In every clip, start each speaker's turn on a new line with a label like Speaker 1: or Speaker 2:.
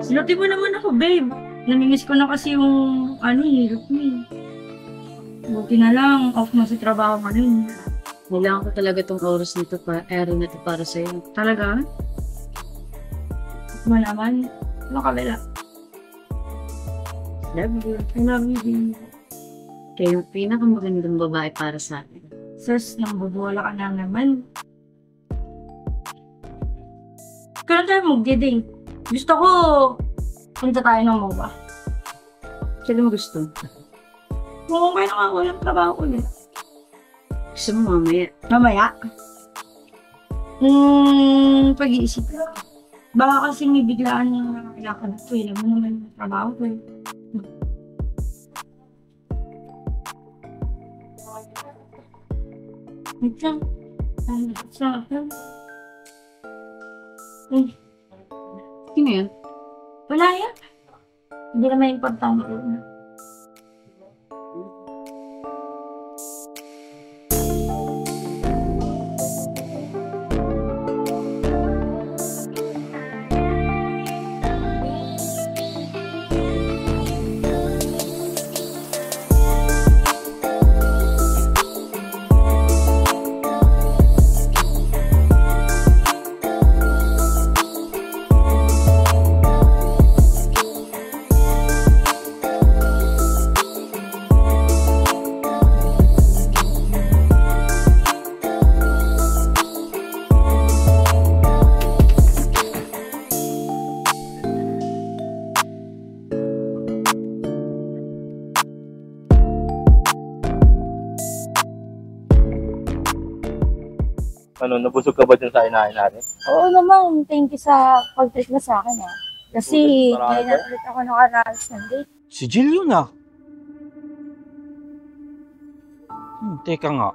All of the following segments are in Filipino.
Speaker 1: Sinuti mo naman ako, babe. Namimiss ko na kasi yung, hirap mo eh. Buti na lang, off mo sa trabaho ngayon.
Speaker 2: Kailangan ko talaga tong oras nito araw na to para sa'yo.
Speaker 1: Talaga? Mo naman. Ano kabila?
Speaker 2: Love you.
Speaker 1: I love you, babe.
Speaker 2: Kaya yung pinakamagandang babae para sa akin.
Speaker 1: Sus, nang bubuwala ka na naman. Kailan tayo mag-date? Gusto ko, punta tayo ng MOBA.
Speaker 2: Kailan mo gusto?
Speaker 1: Oo, kaya nga walang trabaho ulit.
Speaker 2: Gusto mo mamaya?
Speaker 1: Mamaya? Pag-iisip ko. Baka kasi may biglaan na kailangan ko. Alam mo naman yung trabaho ko eh. Wait lang. Sa akin.
Speaker 2: Sino yan?
Speaker 1: Wala yan. Hindi naman importante.
Speaker 3: Ano, nabusog ka ba dun sa inahin natin?
Speaker 1: Oo naman, thank you sa pag-treat mo sa akin ah. Kasi
Speaker 3: Marami
Speaker 1: ngayon
Speaker 3: ba?
Speaker 1: na ulit ako nakaranas ng date.
Speaker 4: Si Jill yun ah. Teka nga.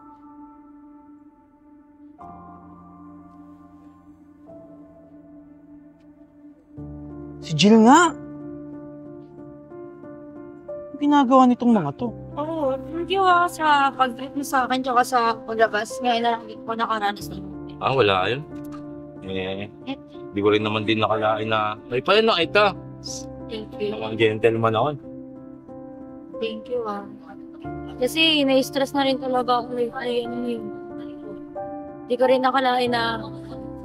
Speaker 4: Si Jill nga. Ano ginagawa nitong mga to?
Speaker 1: Oo, thank you ah sa pag-treat mo sa akin tsaka sa paglabas. Ngayon na lang din ko nakaranas ng date.
Speaker 3: Wala yun. Di ko rin naman din nakalain na may pala nakita.
Speaker 1: Thank you.
Speaker 3: Namang gentleman ako.
Speaker 1: Thank you ah. Kasi na-stress na rin talaga ako eh. Hindi ko rin nakalain na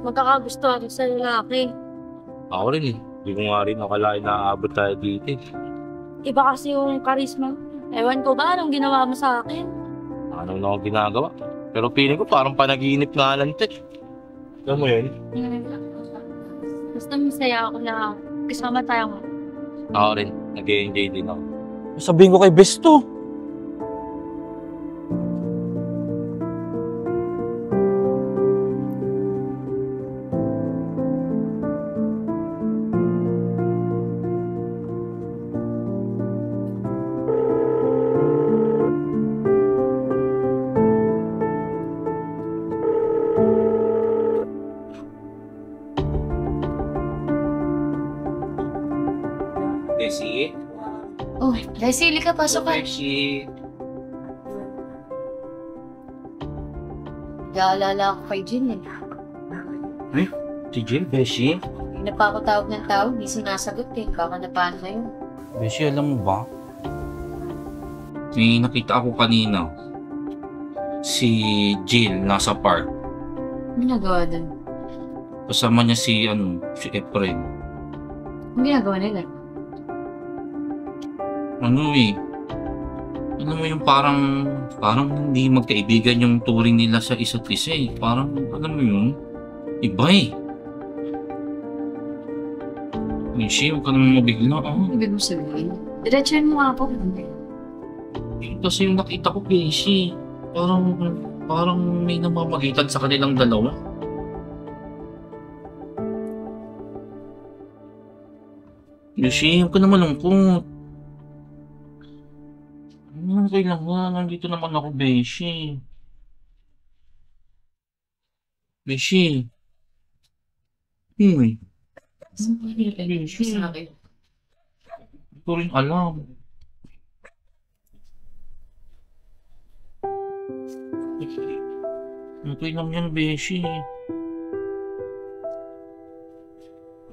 Speaker 1: magkakagusto ako sa lalaki.
Speaker 3: Ako rin eh. Di ko nga rin nakalain na aabot tayo dito eh.
Speaker 1: Iba kasi yung charisma. Ewan ko ba anong ginawa mo sa akin?
Speaker 3: Ano na ako ginagawa. Pero feeling ko parang panaginip nga lang ito. Alam mo yun?
Speaker 1: Basta masaya ako na kasama tayo.
Speaker 3: Ako rin. Nag-enjoy din ako.
Speaker 4: Sabihin ko kay Besto.
Speaker 3: Desi?
Speaker 5: Oh, Desi, ka, pasok ka.
Speaker 3: Beshi.
Speaker 5: Nag-aalala ako kay Jin eh.
Speaker 3: Si Jill, Beshi?
Speaker 5: Hindi na pa ako tawag ng tawag, hindi sinasagot eh. Baka na paano na yun.
Speaker 4: Beshi, alam mo ba? May nakita ako kanina. Si Jill nasa park.
Speaker 5: Ano ginagawa doon?
Speaker 4: Kasama niya si Efren.
Speaker 5: Ano ginagawa nila?
Speaker 4: Alam mo yung parang hindi magkaibigan yung turing nila sa isa't isa eh. Parang, alam mo yun, iba eh. Beshi, huwag ka naman mabigla.
Speaker 5: Ano ibig mo sabihin? Diretsahin mo nga ako.
Speaker 4: Kasi yung nakita ko, Beshi, parang may namamagitan sa kanilang dalawa. Beshi, huwag ka naman malungkot. Okay lang nga, nandito naman ako, Beshi. Beshi. Beshi.
Speaker 5: Sa akin.
Speaker 4: Hindi ko rin alam. Okay lang yan, Beshi.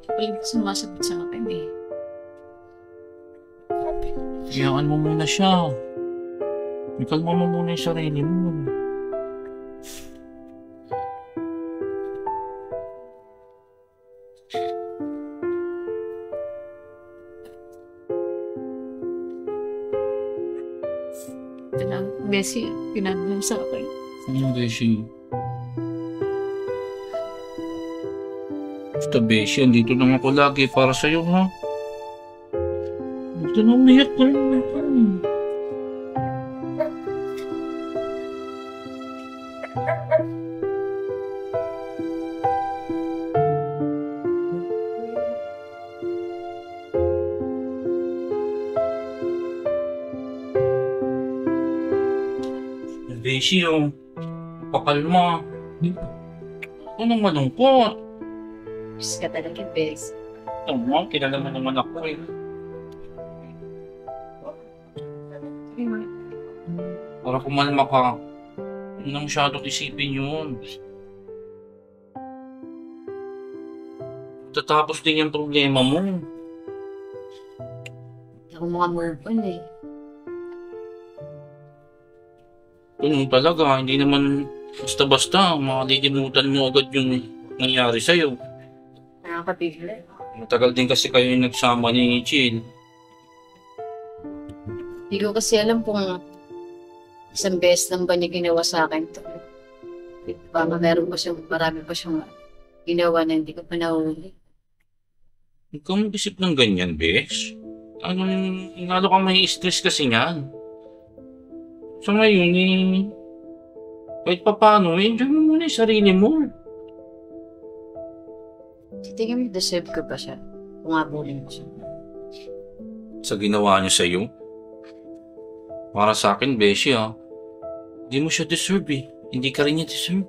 Speaker 5: Hindi sumasagot sa akin eh.
Speaker 4: Kayaan mo muna siya. Ikalma mo muna yung sarili mo.
Speaker 2: Ito lang, Bessie, pinagmam sa akin.
Speaker 4: Ano, Beshi? Basta, Beshi, andito lang ako lagi para sa'yo, ha? Basta na umiyak ka rin. Beshi, oh. Pakalma. Ako nang malungkot.
Speaker 5: Diyos ka talaga, Bes.
Speaker 4: Tama, kilala mo naman ako eh. Para kumalma ka. Huwag na masyadong isipin yun. Tatapos din yung problema mo.
Speaker 5: Hindi ako move on eh.
Speaker 4: Ganun talaga, hindi naman basta-basta makalimutan mo agad yung nangyari sa'yo.
Speaker 5: Nakakapigil.
Speaker 4: Matagal din kasi kayo yung nagsama ni Chill.
Speaker 5: Hindi ko kasi alam kung isang beses lang ba niya ginawa sa akin to. Baka meron pa siyang, marami pa siyang ginawa na hindi ko pa nahuli.
Speaker 4: Huwag kang mag-isip ng ganyan, Besh. Lalo kang may stress kasi niyan. So ngayon, kahit pa paano, enjoy mo muna yung sarili mo.
Speaker 5: Tingin mo, deserve ko ba siya? Kung abulin ko siya.
Speaker 4: Sa ginawa niya sa'yo? Para sa akin, Beshi, hindi mo siya deserve eh. Hindi ka rin niya deserve.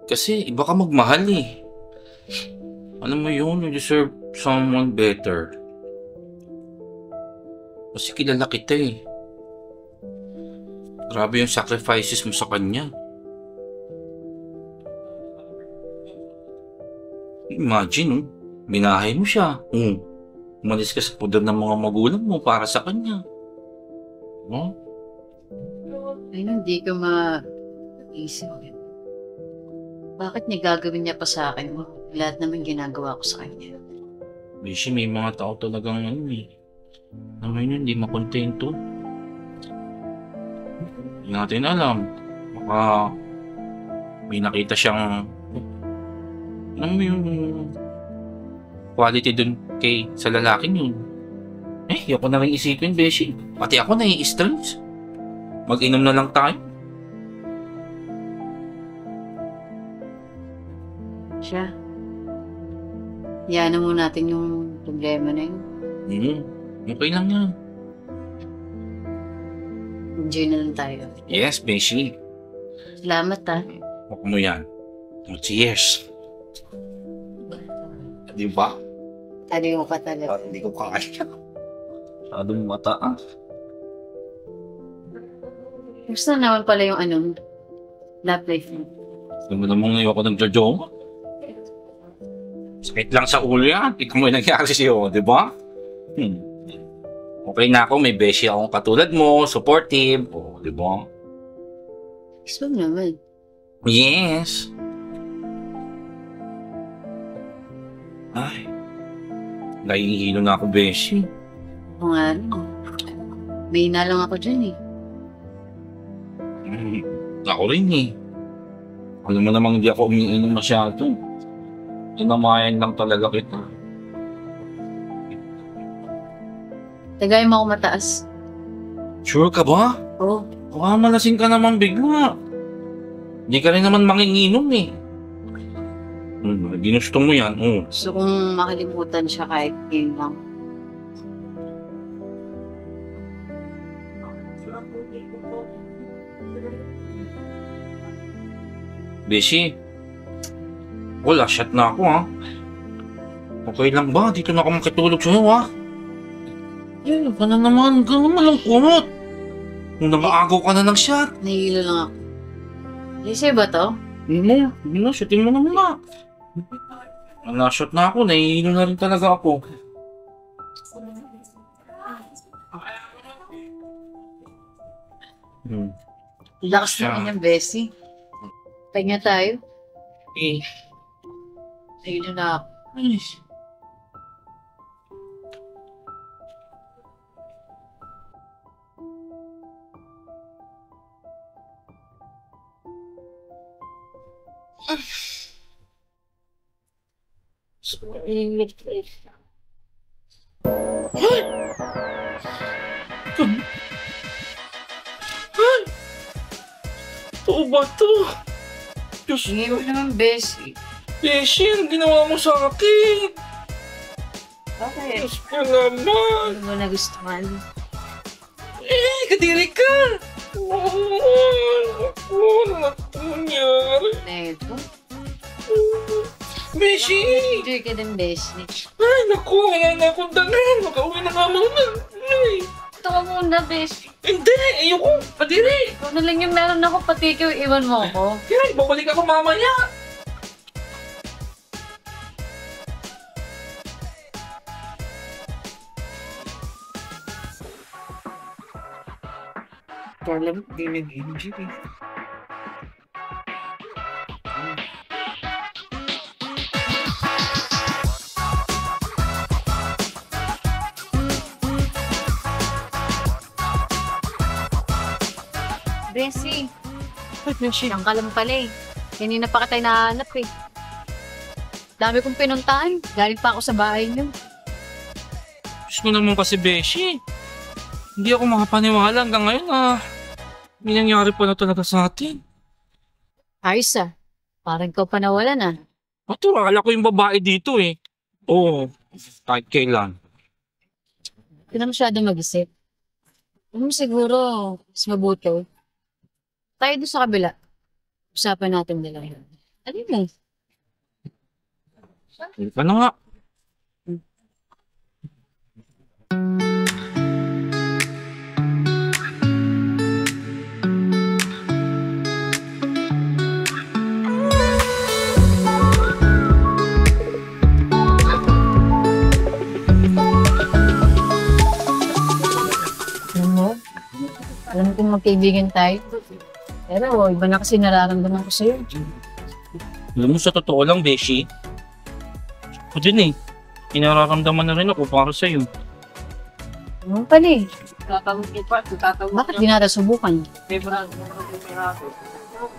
Speaker 4: Kasi iba ka magmahal eh. Alam mo yun, you deserve someone better. Kasi kilala kita eh. Grabe yung sacrifices mo sa kanya. Imagine, binahay mo siya. Umalis ka sa poder ng mga magulang mo para sa kanya. No?
Speaker 5: Ay, hindi ko ma-isip. Bakit niya gagawin niya pa sa akin? Lahat naman ginagawa ko sa kanya.
Speaker 4: Beshi, may mga tao talagang naman yun, hindi makontento. Hindi natin alam. Baka may nakita siyang alam mo yung quality dun sa lalaking yun. Ayoko na rin isipin, Beshi. Pati ako nai-stress. Mag-inom na lang tayo.
Speaker 5: Siya. Iyanan mo natin yung problema na yun.
Speaker 4: Okay lang yan.
Speaker 5: Enjoy na lang tayo.
Speaker 4: Yes, Beshi.
Speaker 5: Salamat
Speaker 4: Huwag mo yan. Cheers. Di ba?
Speaker 5: Tali mo pa talaga.
Speaker 4: Hindi ko kaya. Masyadong mataas.
Speaker 5: Gusto naman pala yung love life mo.
Speaker 4: Gusto mo namang ngayon ako nagjo-joke? Sakit lang sa ulo yan. Ikaw mo yung nangyari sa'yo, di ba? Okay na ako, may beshi akong katulad mo, supportive. Di ba?
Speaker 5: Gusto mo naman.
Speaker 4: Yes. Ay. Nahihilo na ako, beshi.
Speaker 5: Oo nga rin. May lang ako dyan eh.
Speaker 4: Ako rin eh. Alam mo namang hindi ako umiinom masyado. Inamayan lang talaga kita.
Speaker 5: Tagay mo ako mataas.
Speaker 4: Sure ka ba?
Speaker 5: Oo.
Speaker 4: Baka malasing ka naman bigla. Hindi ka rin naman manginginom eh. Ginusto mo yan.
Speaker 5: Gusto kong makalimutan siya kahit yun lang.
Speaker 4: Beshi. Wala, shot na ako ha. Okay lang ba? Dito na ako makitulog sa'yo ha. Yan, ka na naman. Gano'n malungkot. Nung nakaagaw ka na ng shot.
Speaker 5: Nahihilo lang ako. Sa'yo ba to?
Speaker 4: Hindi na, shotin mo na muna. Na-shot na ako, nahihilo na rin talaga ako.
Speaker 5: Lakas
Speaker 4: Siya.
Speaker 5: naman yung Bessie. Pahinga tayo.
Speaker 4: Eh,
Speaker 5: Ayun na ako.
Speaker 4: ay. Ito ba to? Diyos
Speaker 5: Hindi mo naman Bessie.
Speaker 4: Beshi, ang ginawa mo sa akin?
Speaker 5: Bakit?
Speaker 4: Diyos ko naman.
Speaker 5: Ano mo nagustuhan?
Speaker 4: Eh, kadiri ka! Ako, ano nangyari?
Speaker 5: Neto?
Speaker 4: Beshi!
Speaker 5: Enjoy ka din, Bessie.
Speaker 4: Ay, naku, wala na akong dalhin. Makauwi na nga muna. Ay,
Speaker 5: Ito ka muna, Bessie.
Speaker 4: hindi, ayoko. Kadiri.
Speaker 5: Kung ano lang yung meron ako, pati ikaw iwan mo ako.
Speaker 4: Yan, babalik ako mamaya. Kala mo, di nag-enjoy.
Speaker 5: Bessie. Siyang ka lang pala eh. Kanina pa kita nahanap eh. Dami kong pinuntahan. Galing pa ako sa bahay niyo.
Speaker 4: Diyos ko naman kasi, Beshi. Hindi ako makapaniwala hanggang ngayon na may nangyari pa na talaga sa atin.
Speaker 5: Ayos ah. Parang ikaw pa nawalan ah.
Speaker 4: Ito, akala ko yung babae dito eh. Oo, kahit kailan.
Speaker 5: Hindi na masyado mag-isip. Siguro, mas mabuti. Tayo doon sa kabila. Usapan natin nila yun. Ano yun?
Speaker 4: Ano nga?
Speaker 5: Alam kong magkaibigan tayo. Pero iba na kasi nararamdaman ko sa'yo.
Speaker 4: Alam mo, sa totoo lang, Beshi. Ako din eh. Pinararamdaman na rin ako para sa'yo.
Speaker 5: Ano pala eh? Bakit di natin subukan?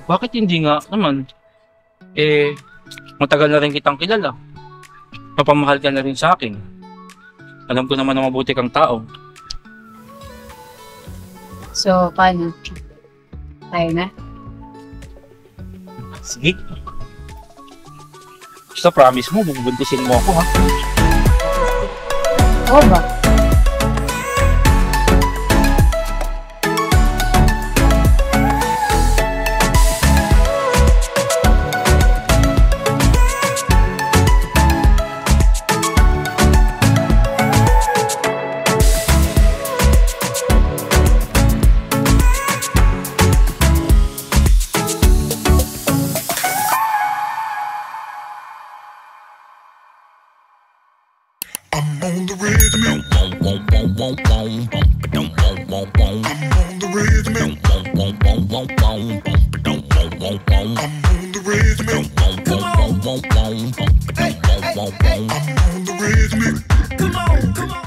Speaker 4: Bakit hindi nga naman? Eh, matagal na rin kitang kilala. Papamahal ka na rin sa akin. Alam ko naman na mabuti kang tao.
Speaker 5: So, paano? Tayo na?
Speaker 4: Sige. Basta promise mo, bubuntisin mo ako ha.
Speaker 5: Oo ba?
Speaker 6: I'm on the rhythm. I'm on the rhythm. I'm on the rhythm.